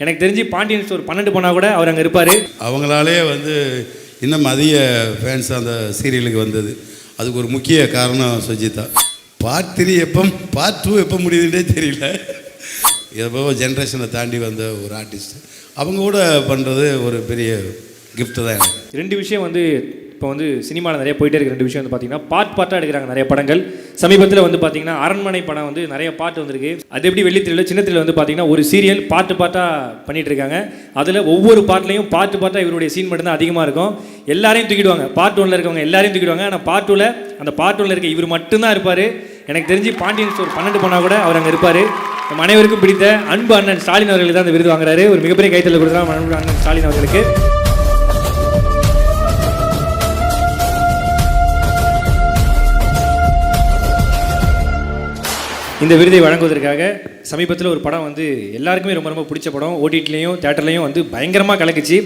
எனக்கு தெரிஞ்சு பாண்டியன் ஒரு 12 போனால் கூட அவர் அங்கே இருப்பார். அவங்களாலே வந்து இன்னும் அதிக ஃபேன்ஸ் அந்த சீரியலுக்கு வந்தது. அதுக்கு ஒரு முக்கிய காரணம் சுஜிதா. பார்ட் 3 எப்போ, பார்ட் 2 எப்போ முடியுதுன்னே தெரியல. எப்போ ஜென்ரேஷனை தாண்டி வந்த ஒரு ஆர்டிஸ்ட் அவங்க கூட பண்ணுறது ஒரு பெரிய கிஃப்ட்டு தான் எனக்கு. 2 விஷயம் வந்து இப்போ வந்து சினிமாவில் நிறைய போயிட்டே இருக்குது. 2 விஷயம் வந்து பார்த்தீங்கன்னா பார்ட்டாக எடுக்கிறாங்க நிறைய படங்கள். சமீபத்தில் வந்து பார்த்தீங்கன்னா அரண்மனை படம் வந்து நிறைய பாட்டு வந்திருக்கு. அது எப்படி வெள்ளித்திரையில் சின்னத்திரையில் வந்து பார்த்தீங்கன்னா ஒரு சீரியல் பாட்டாக பண்ணிகிட்டு இருக்காங்க. அதில் ஒவ்வொரு பாட்டிலையும் பாட்டாக இவருடைய சீன் மட்டும்தான் அதிகமாக இருக்கும். எல்லாரையும் தூக்கிடுவாங்க. பார்ட் 1ல் இருக்கவங்க எல்லாரையும் தூக்கிடுவாங்க. ஆனால் பார்ட் 2ல் அந்த பார்ட் 1ல் இருக்க இவர் மட்டும்தான் இருப்பார். எனக்கு தெரிஞ்சு பாண்டியன் ஒரு 12 போனால் கூட அவர் அங்கே இருப்பார். நம்ம அனைவருக்கும் பிடித்த அன்பு அண்ணன் ஸ்டாலின் அவர்களுக்கு தான் அந்த விருது வாங்குறாரு. ஒரு மிகப்பெரிய கைத்தல் கொடுக்குறாங்க அன்பு அண்ணன் ஸ்டாலின் அவர்களுக்கு. இந்த விருதை வழங்குவதற்காக சமீபத்தில் ஒரு படம் வந்து எல்லாருக்குமே ரொம்ப ரொம்ப பிடிச்ச படம், ஓடிடிலையும் தியேட்டர்லையும் வந்து பயங்கரமாக கலக்குச்சு.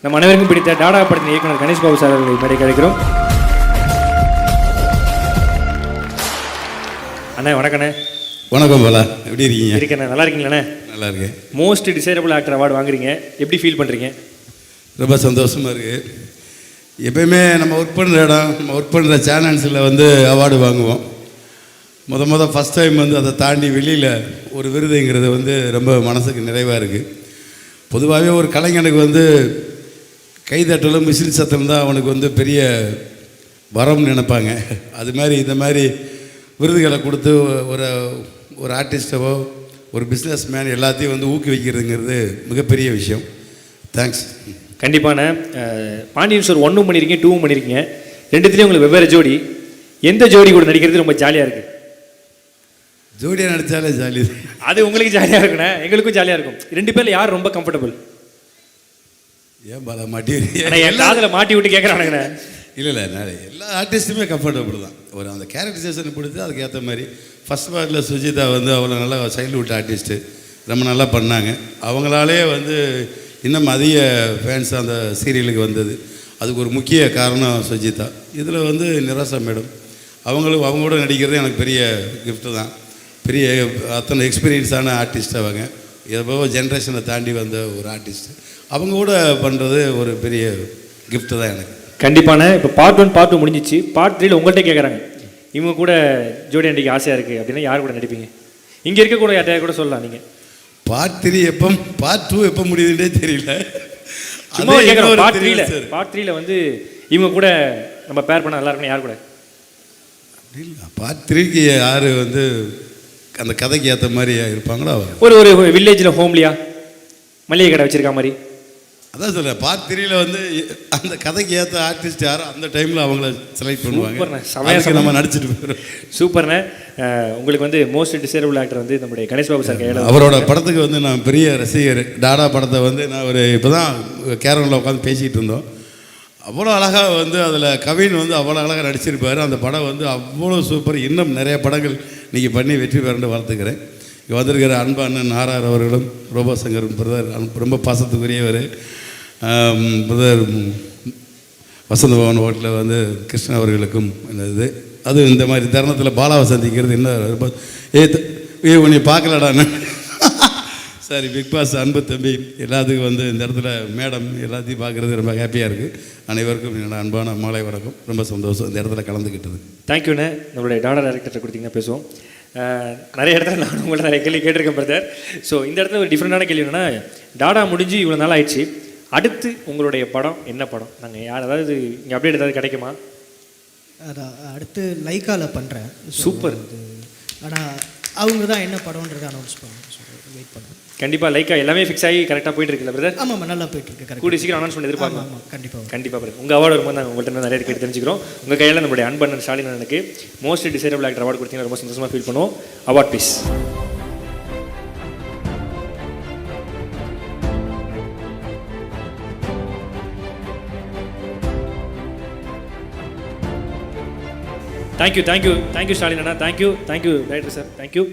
நம்ம அனைவருக்கும் பிடித்த டாடா படத்தின் இயக்குனர் கணேஷ் பாபு சார் அவர்களை மேடை கிடைக்கிறோம். அண்ணா வணக்கண்ணே. வணக்கம் பாலா, எப்படி இருக்கீங்க? இருக்கண்ணே, நல்லா இருக்கீங்களாண்ணே? நல்லா இருக்கேன். மோஸ்ட் டிசைரபிள் ஆக்டர் அவார்டு வாங்குறீங்க, எப்படி ஃபீல் பண்ணுறீங்க? ரொம்ப சந்தோஷமாக இருக்குது. எப்பயுமே நம்ம ஒர்க் பண்ணுற இடம், நம்ம ஒர்க் பண்ணுற சேனல்ஸில் வந்து அவார்டு வாங்குவோம். ஃபஸ்ட் டைம் வந்து அதை தாண்டி வெளியில் ஒரு விருதுங்கிறது வந்து ரொம்ப மனசுக்கு நிறைவாக இருக்குது. பொதுவாகவே ஒரு கலைஞனுக்கு வந்து கைதட்டலும் மிஷின் சத்தம் தான் அவனுக்கு வந்து பெரிய வரம்னு நினைப்பாங்க. அது மாதிரி இந்த மாதிரி விருதுகளை கொடுத்து ஒரு ஆர்டிஸ்ட்டவோ ஒரு பிஸ்னஸ் மேன் எல்லாத்தையும் வந்து ஊக்குவிக்கிறதுங்கிறது மிகப்பெரிய விஷயம். தேங்க்ஸ். கண்டிப்பான பாண்டியன் சார் 1 பண்ணியிருக்கீங்க, 2 பண்ணியிருக்கீங்க. 2த்துலேயும் உங்களுக்கு வெவ்வேறு ஜோடி. எந்த ஜோடி கூட நடிக்கிறது ரொம்ப ஜாலியாக இருக்குது? ஜோடியாக நடித்தாலே ஜாலி. அது உங்களுக்கு ஜாலியாக இருக்குண்ணே, எங்களுக்கும் ஜாலியாக இருக்கும். 2 பேரில் யார் ரொம்ப கம்ஃபர்டபுள்? ஏன் பாலா மாட்டி எல்லாத்தில் மாட்டி விட்டு கேட்குறானுங்கண்ணே. இல்லை எல்லா ஆர்டிஸ்ட்டுமே கம்ஃபர்டபுள் தான். ஒரு அந்த கேரக்டரைசேஷன் கொடுத்து அதுக்கு ஏற்ற மாதிரி. ஃபஸ்ட் பார்ட்டில் சுஜிதா வந்து அவ்வளோ நல்லா சைல்ட்ஹுட் ஆர்டிஸ்ட்டு ரொம்ப நல்லா பண்ணாங்க. அவங்களாலே வந்து இன்னும் அதிக ஃபேன்ஸ் அந்த சீரியலுக்கு வந்தது. அதுக்கு ஒரு முக்கிய காரணம் சுஜிதா. இதில் வந்து நிராசா மேடம் அவங்களோட நடிக்கிறது எனக்கு பெரிய கிஃப்ட்டு தான். பெரிய அத்தனை எக்ஸ்பீரியன்ஸான ஆர்டிஸ்ட் அவங்க. எப்போ ஜென்ரேஷனை தாண்டி வந்த ஒரு ஆர்டிஸ்ட் அவங்க கூட பண்ணுறது ஒரு பெரிய கிஃப்ட்டு தான் எனக்கு. கண்டிப்பான. இப்போ பார்ட் 1 பார்ட் 2 முடிஞ்சிச்சு. பார்ட் 3ல் உங்கள்கிட்ட கேட்குறாங்க, இவங்க கூட ஜோடி நடிக்க ஆசையாக இருக்குது அப்படின்னா யார் கூட நடிப்பீங்க? இங்கே இருக்கக்கூட யார்ட்டையா கூட சொல்லலாம் நீங்கள். பார்ட் 3 எப்போ, பார்ட் 2 எப்போ முடியுதுன்னே தெரியல. சும்மா கேட்குறோம். பார்ட் 3ல் வந்து இவங்க கூட நம்ம பேர் பண்ண நல்லா இருக்குன்னு யார் கூட? பார்ட் 3க்கு யார் வந்து அந்த கதைக்கு ஏற்ற மாதிரி இருப்பாங்களோ ஒரு வில்லேஜில் ஹோம்லியா மளிகை கடை வச்சுருக்க மாதிரி. அதான் சொல்கிறேன். பார்ட் 3ல் வந்து அந்த கதைக்கு ஏற்ற ஆர்டிஸ்ட் யாரோ அந்த டைமில் அவங்கள செலக்ட் பண்ணுவாங்க. சமயம் நம்ம நடிச்சிட்டு போயிடும். சூப்பர்ண்ணே. உங்களுக்கு வந்து மோஸ்ட் டிசைரபிள் ஆக்டர் வந்து நம்முடைய கணேஷ் பாபு சார் கையில். அவரோட படத்துக்கு வந்து நான் பெரிய ரசிகர். டாடா படத்தை வந்து நான் இப்போ தான் கேரளில் உட்காந்து பேசிகிட்டு இருந்தோம். அவ்வளோ அழகாக வந்து அதில் கவின் வந்து அவ்வளோ அழகாக நடிச்சிருப்பார். அந்த படம் வந்து அவ்வளோ சூப்பர். இன்னும் நிறைய படங்கள் நீங்கள் பண்ணி வெற்றி பெறன்னு வாழ்த்துக்கிறேன். இங்கே வந்திருக்கிற அன்பு அண்ணன் ஆர்ஆர் அவர்களும், ரோபோசங்கர் பிரதர் ரொம்ப பாசத்துக்குரியவர், பிரதர் வசந்த பவன் ஹோட்டலில் வந்து கிருஷ்ணன் அவர்களுக்கும் இது. அது இந்த மாதிரி தருணத்தில் பாலாவை சந்திக்கிறது இன்னும் ரொம்ப உன்னை பார்க்கலடான்னு சரி. பிக் பாஸ் அன்பு தம்பி எல்லாத்துக்கும் வந்து இந்த இடத்துல மேடம் எல்லாத்தையும் பார்க்குறது ரொம்ப ஹாப்பியாக இருக்குது. அனைவருக்கும் என்னோட அன்பான மாலை வணக்கம். ரொம்ப சந்தோஷம் இந்த இடத்துல கலந்துக்கிட்டது. தேங்க்யூண்ணே. நம்மளுடைய டாடா டைரக்டர்கிட்ட கொடுத்தீங்கன்னா பேசுவோம். நிறைய இடத்துல நான் உங்கள்ட்ட நிறைய கேள்வி கேட்டிருக்கேன் பிரதர். ஸோ இந்த இடத்துல ஒரு டிஃப்ரெண்டான கேள்வி என்னென்னா, டாடா முடிஞ்சு இவ்வளோ நாள் ஆயிடுச்சு, அடுத்து உங்களுடைய படம் என்ன படம்? நாங்கள் யார் அதாவது இங்கே அப்டேட் ஏதாவது கிடைக்குமா? அதான் அடுத்து லைக்காவில் பண்ணுறேன். சூப்பர். ஆனால் அவங்க தான் என்ன படம்ன்றதை அனௌன்ஸ் பண்ணுறேன். வெயிட் பண்ணுறேன். கண்டிப்பாக லைக்கா எல்லாமே ஃபிக்ஸ் ஆகி கரெக்டாக போயிட்டு இருக்குல்ல பிரதர்? ஆமாம், நல்லா போயிட்டு இருக்கு. கரெக்ட். கூடிய சீக்கிரம் அனௌன்ஸ் பண்ணி எதிர்பார்க்கலாம். கண்டிப்பாக பிரதர். உங்கள் அவார்டு வரும்போது நாங்கள் உங்கள்கிட்ட நிறைய கேட்டு தெரிஞ்சுக்கிறோம். உங்கள் கையில் நம்மளுடைய அன்பண்ணன் ஸ்டாலின் அண்ணனுக்கு மோஸ்ட் டிசைரபிள் ஆக்டர் அவார்டு கொடுத்தீங்கன்னா ரொம்ப சந்தோஷமாக ஃபீல் பண்ணுவோம். Award please. Thank you Stalin Anna. Thank you director sir. Thank you.